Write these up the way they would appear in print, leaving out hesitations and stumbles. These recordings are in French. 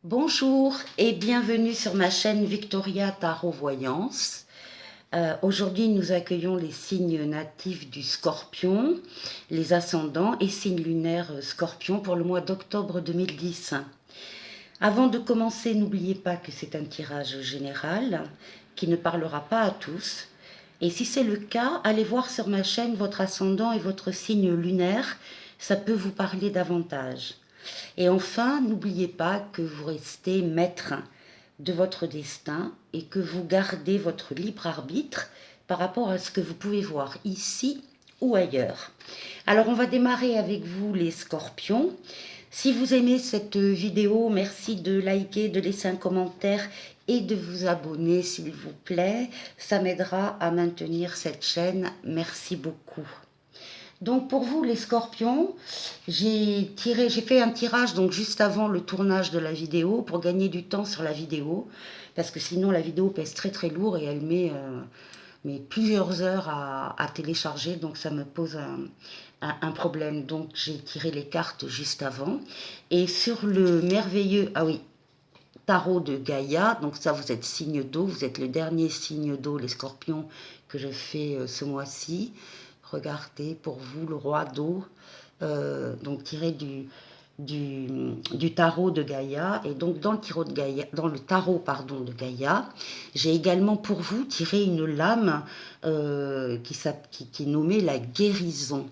Bonjour et bienvenue sur ma chaîne Victoria Tarot Voyance. Aujourd'hui, nous accueillons les signes natifs du Scorpion, les ascendants et signes lunaires Scorpion pour le mois d'octobre 2010. Avant de commencer, n'oubliez pas que c'est un tirage général qui ne parlera pas à tous. Et si c'est le cas, allez voir sur ma chaîne votre ascendant et votre signe lunaire, ça peut vous parler davantage. Et enfin, n'oubliez pas que vous restez maître de votre destin et que vous gardez votre libre arbitre par rapport à ce que vous pouvez voir ici ou ailleurs. Alors on va démarrer avec vous les scorpions. Si vous aimez cette vidéo, merci de liker, de laisser un commentaire et de vous abonner s'il vous plaît. Ça m'aidera à maintenir cette chaîne. Merci beaucoup. Donc pour vous les scorpions, j'ai fait un tirage donc juste avant le tournage de la vidéo pour gagner du temps sur la vidéo parce que sinon la vidéo pèse très très lourd et elle met plusieurs heures à télécharger, donc ça me pose un problème. Donc j'ai tiré les cartes juste avant et sur le merveilleux tarot de Gaïa, donc ça vous êtes signe d'eau, vous êtes le dernier signe d'eau les scorpions que je fais ce mois-ci. Regardez pour vous le roi d'eau, donc tiré du tarot de Gaïa. Et donc dans le tarot pardon de Gaïa, j'ai également pour vous tiré une lame qui est nommée la guérison.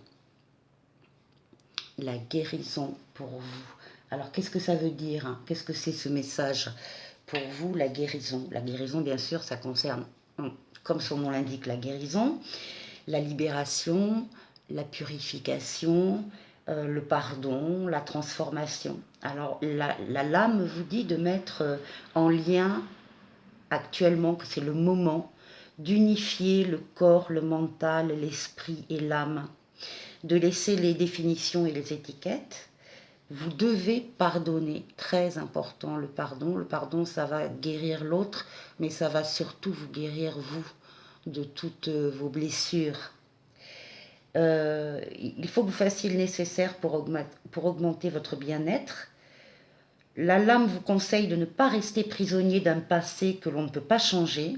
La guérison pour vous. Alors qu'est-ce que ça veut dire, hein? Qu'est-ce que c'est ce message pour vous, la guérison? La guérison, bien sûr, ça concerne, comme son nom l'indique, la guérison, la libération, la purification, le pardon, la transformation. Alors la lame vous dit de mettre en lien actuellement, que c'est le moment d'unifier le corps, le mental, l'esprit et l'âme, de laisser les définitions et les étiquettes. Vous devez pardonner, très important le pardon. Le pardon, ça va guérir l'autre, mais ça va surtout vous guérir vous de toutes vos blessures. Il faut que vous fassiez le nécessaire pour augmenter votre bien-être. La lame vous conseille de ne pas rester prisonnier d'un passé que l'on ne peut pas changer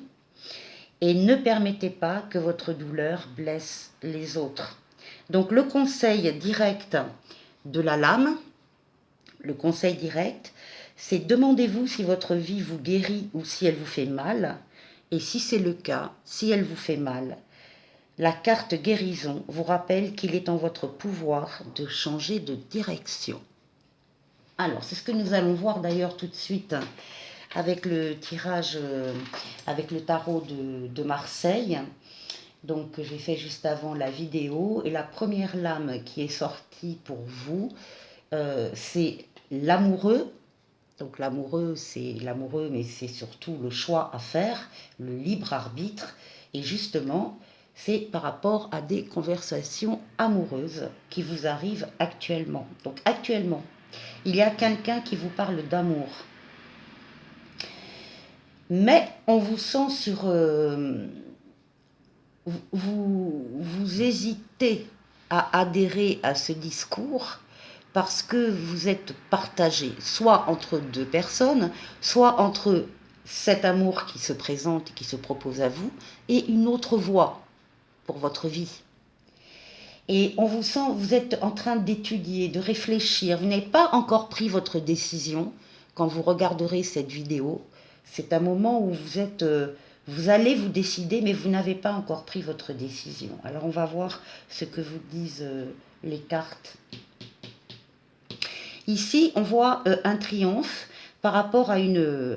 et ne permettez pas que votre douleur blesse les autres. Donc le conseil direct de la lame, le conseil direct, c'est demandez-vous si votre vie vous guérit ou si elle vous fait mal. Et si c'est le cas, si elle vous fait mal, la carte guérison vous rappelle qu'il est en votre pouvoir de changer de direction. Alors, c'est ce que nous allons voir d'ailleurs tout de suite avec le tirage, avec le tarot de Marseille. Donc, j'ai fait juste avant la vidéo. Et la première lame qui est sortie pour vous, c'est l'amoureux. Donc, l'amoureux, c'est l'amoureux, mais c'est surtout le choix à faire, le libre arbitre. Et justement, c'est par rapport à des conversations amoureuses qui vous arrivent actuellement. Donc actuellement, il y a quelqu'un qui vous parle d'amour. Mais on vous sent sur... vous hésitez à adhérer à ce discours parce que vous êtes partagé, soit entre deux personnes, soit entre cet amour qui se présente et qui se propose à vous, et une autre voie pour votre vie. Et on vous sent, vous êtes en train d'étudier, de réfléchir, vous n'avez pas encore pris votre décision. Quand vous regarderez cette vidéo, c'est un moment où vous allez vous décider, mais vous n'avez pas encore pris votre décision. Alors on va voir ce que vous disent les cartes. Ici, on voit un triomphe par rapport à une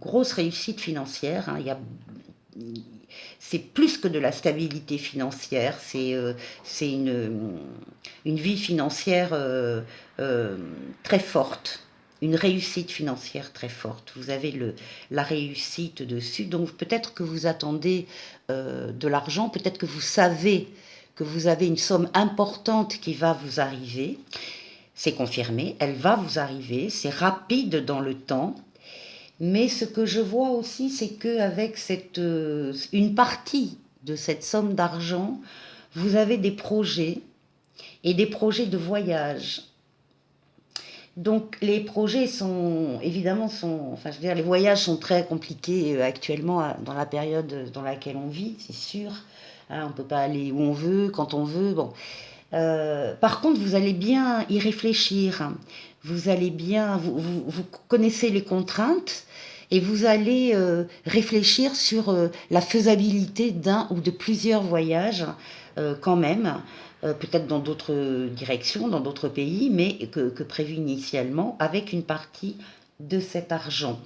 grosse réussite financière. Hein. C'est plus que de la stabilité financière, c'est une vie financière très forte, une réussite financière très forte. Vous avez la réussite dessus, donc peut-être que vous attendez de l'argent, peut-être que vous savez que vous avez une somme importante qui va vous arriver. C'est confirmé, elle va vous arriver, c'est rapide dans le temps. Mais ce que je vois aussi, c'est qu'avec une partie de cette somme d'argent, vous avez des projets et des projets de voyage. Donc les projets sont évidemment enfin je veux dire les voyages sont très compliqués actuellement dans la période dans laquelle on vit, c'est sûr. Hein, on peut pas aller où on veut quand on veut. Bon, par contre vous allez bien y réfléchir. Vous allez bien vous connaissez les contraintes et vous allez réfléchir sur la faisabilité d'un ou de plusieurs voyages quand même peut-être dans d'autres directions, dans d'autres pays, mais que prévu initialement, avec une partie de cet argent.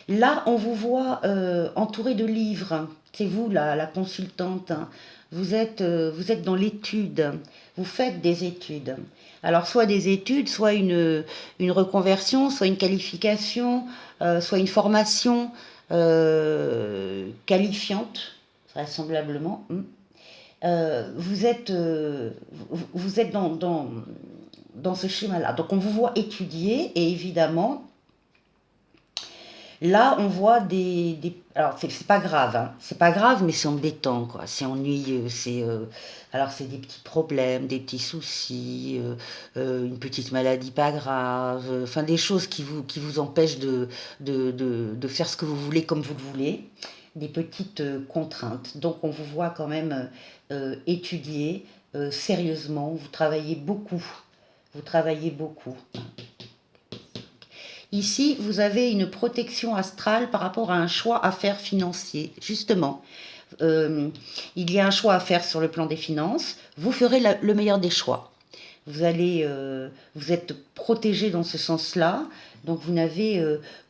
Là, on vous voit entouré de livres. C'est vous, la consultante. Hein. Vous êtes dans l'étude. Vous faites des études. Alors, soit des études, soit une reconversion, soit une qualification, soit une formation qualifiante, vraisemblablement. Vous êtes dans ce schéma-là. Donc on vous voit étudier et évidemment, là on voit alors c'est pas grave, hein. C'est pas grave, mais c'est embêtant, quoi. C'est ennuyeux. Alors c'est des petits problèmes, des petits soucis, une petite maladie pas grave, enfin des choses qui vous empêchent de faire ce que vous voulez comme vous le voulez, des petites contraintes. Donc on vous voit quand même étudier sérieusement, vous travaillez beaucoup. Vous travaillez beaucoup. Ici, vous avez une protection astrale par rapport à un choix à faire financier. Justement, euh, il y a un choix à faire sur le plan des finances. Vous ferez le meilleur des choix. Vous êtes protégé dans ce sens-là, donc vous n'avez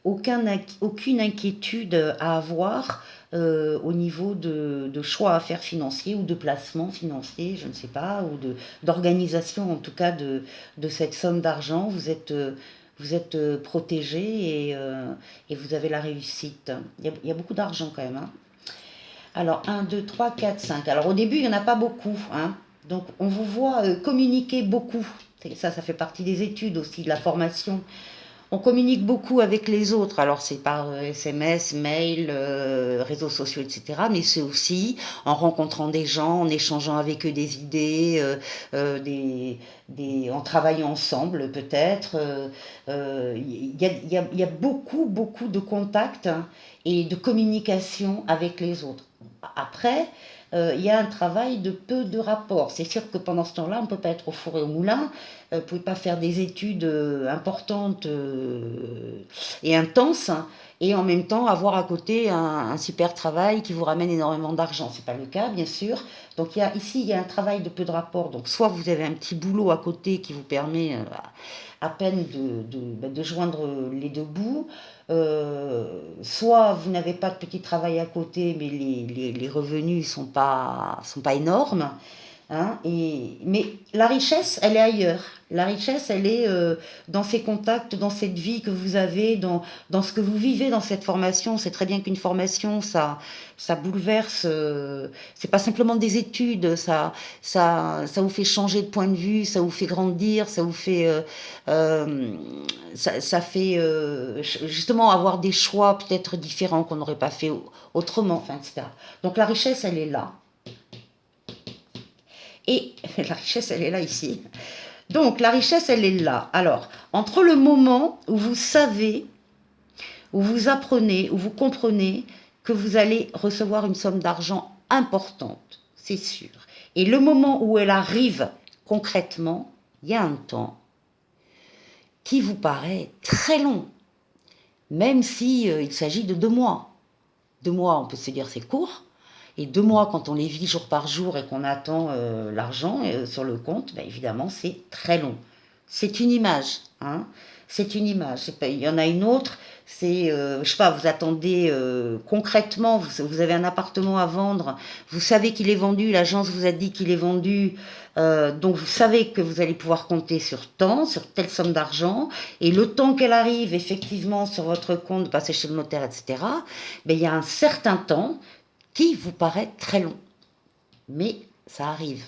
aucune inquiétude à avoir au niveau de choix à faire financiers ou de placement financier, je ne sais pas, ou d'organisation en tout cas de cette somme d'argent. Vous êtes protégé et vous avez la réussite. Il y a beaucoup d'argent quand même. Hein. Alors, 1, 2, 3, 4, 5. Alors, au début, il n'y en a pas beaucoup. Hein. Donc, on vous voit communiquer beaucoup. Ça fait partie des études aussi, de la formation. On communique beaucoup avec les autres. Alors, c'est par SMS, mail, réseaux sociaux, etc. Mais c'est aussi en rencontrant des gens, en échangeant avec eux des idées, en travaillant ensemble, peut-être. Il y a beaucoup, beaucoup de contacts hein, et de communication avec les autres. Après, il y a un travail de peu de rapports. C'est sûr que pendant ce temps-là, on ne peut pas être au four et au moulin. Vous ne pouvez pas faire des études importantes et intenses hein, et en même temps avoir à côté un super travail qui vous ramène énormément d'argent. Ce n'est pas le cas, bien sûr. Donc ici, il y a un travail de peu de rapports. Donc soit vous avez un petit boulot à côté qui vous permet à peine de joindre les deux bouts, soit vous n'avez pas de petit travail à côté, mais les revenus sont pas énormes. Hein, mais la richesse, elle est ailleurs. La richesse, elle est dans ces contacts, dans cette vie que vous avez, dans ce que vous vivez dans cette formation. C'est très bien qu'une formation, ça bouleverse. C'est pas simplement des études, ça vous fait changer de point de vue, ça vous fait grandir, ça vous fait, euh, ça fait justement avoir des choix peut-être différents qu'on n'aurait pas fait autrement, enfin, etc. Donc la richesse, elle est là. Et la richesse, elle est là ici. Donc, la richesse, elle est là. Alors, entre le moment où vous savez, où vous apprenez, où vous comprenez que vous allez recevoir une somme d'argent importante, c'est sûr, et le moment où elle arrive concrètement, il y a un temps qui vous paraît très long, même si il s'agit de 2 mois. 2 mois, on peut se dire c'est court, et 2 mois, quand on les vit jour par jour et qu'on attend l'argent sur le compte, ben évidemment, c'est très long. C'est une image. Hein. C'est une image. Pas, il y en a une autre, c'est, je sais pas, vous attendez concrètement, vous avez un appartement à vendre, vous savez qu'il est vendu, l'agence vous a dit qu'il est vendu, donc vous savez que vous allez pouvoir compter sur tant, sur telle somme d'argent, et le temps qu'elle arrive effectivement sur votre compte, passer chez le notaire, etc., ben, il y a un certain temps qui vous paraît très long. Mais ça arrive.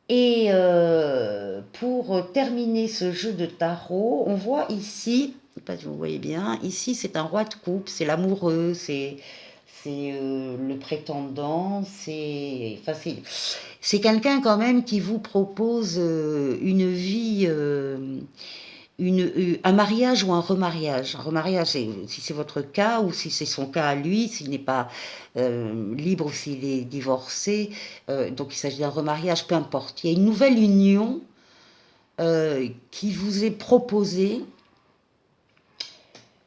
Et pour terminer ce jeu de tarot, on voit ici, je ne sais pas si vous voyez bien, ici c'est un roi de coupe, c'est l'amoureux, c'est c'est le prétendant, c'est quelqu'un quand même qui vous propose une vie, un mariage ou un remariage. Un remariage, si c'est votre cas ou si c'est son cas à lui, s'il n'est pas libre ou s'il est divorcé, donc il s'agit d'un remariage, peu importe. Il y a une nouvelle union qui vous est proposée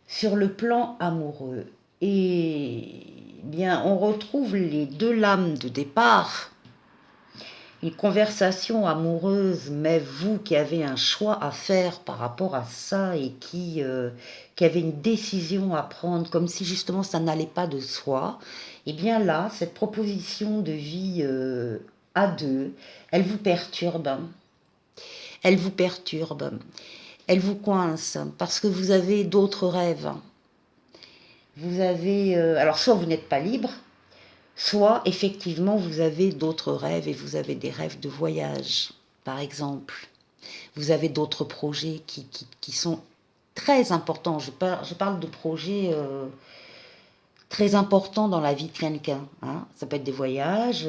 sur le plan amoureux. Et bien, on retrouve les deux lames de départ, une conversation amoureuse, mais vous qui avez un choix à faire par rapport à ça et qui avez une décision à prendre, comme si justement ça n'allait pas de soi, et bien là, cette proposition de vie à deux, elle vous perturbe. Elle vous perturbe. Elle vous coince parce que vous avez d'autres rêves. Vous avez, alors soit vous n'êtes pas libre, soit effectivement vous avez d'autres rêves et vous avez des rêves de voyage, par exemple. Vous avez d'autres projets qui sont très importants. Je parle de projets très importants dans la vie de quelqu'un. Hein. Ça peut être des voyages,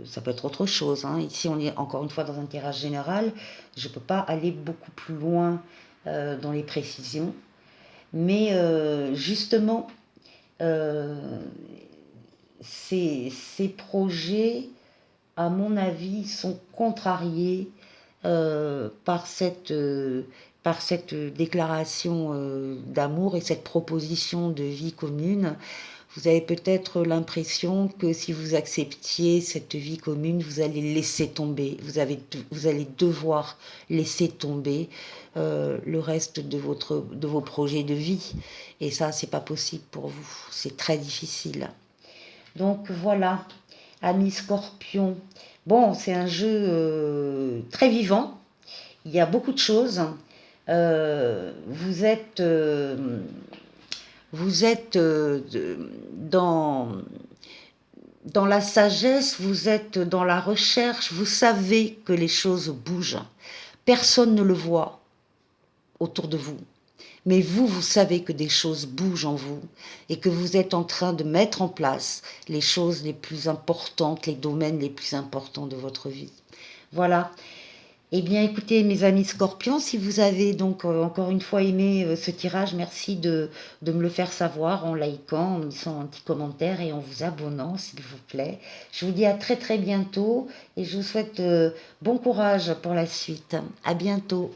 ça peut être autre chose. Hein. Ici, on est encore une fois dans un tirage général. Je ne peux pas aller beaucoup plus loin dans les précisions. Mais justement, ces projets, à mon avis, sont contrariés par cette déclaration d'amour et cette proposition de vie commune. Vous avez peut-être l'impression que si vous acceptiez cette vie commune, vous allez laisser tomber, vous allez devoir laisser tomber le reste de vos projets de vie. Et ça, c'est pas possible pour vous. C'est très difficile. Donc voilà, amis Scorpion. Bon, c'est un jeu très vivant. Il y a beaucoup de choses. Vous êtes dans la sagesse, vous êtes dans la recherche, vous savez que les choses bougent. Personne ne le voit autour de vous. Mais vous, vous savez que des choses bougent en vous et que vous êtes en train de mettre en place les choses les plus importantes, les domaines les plus importants de votre vie. Voilà. Eh bien, écoutez, mes amis Scorpions, si vous avez donc encore une fois aimé ce tirage, merci de me le faire savoir en likant, en me laissant un petit commentaire et en vous abonnant, s'il vous plaît. Je vous dis à très très bientôt et je vous souhaite bon courage pour la suite. À bientôt.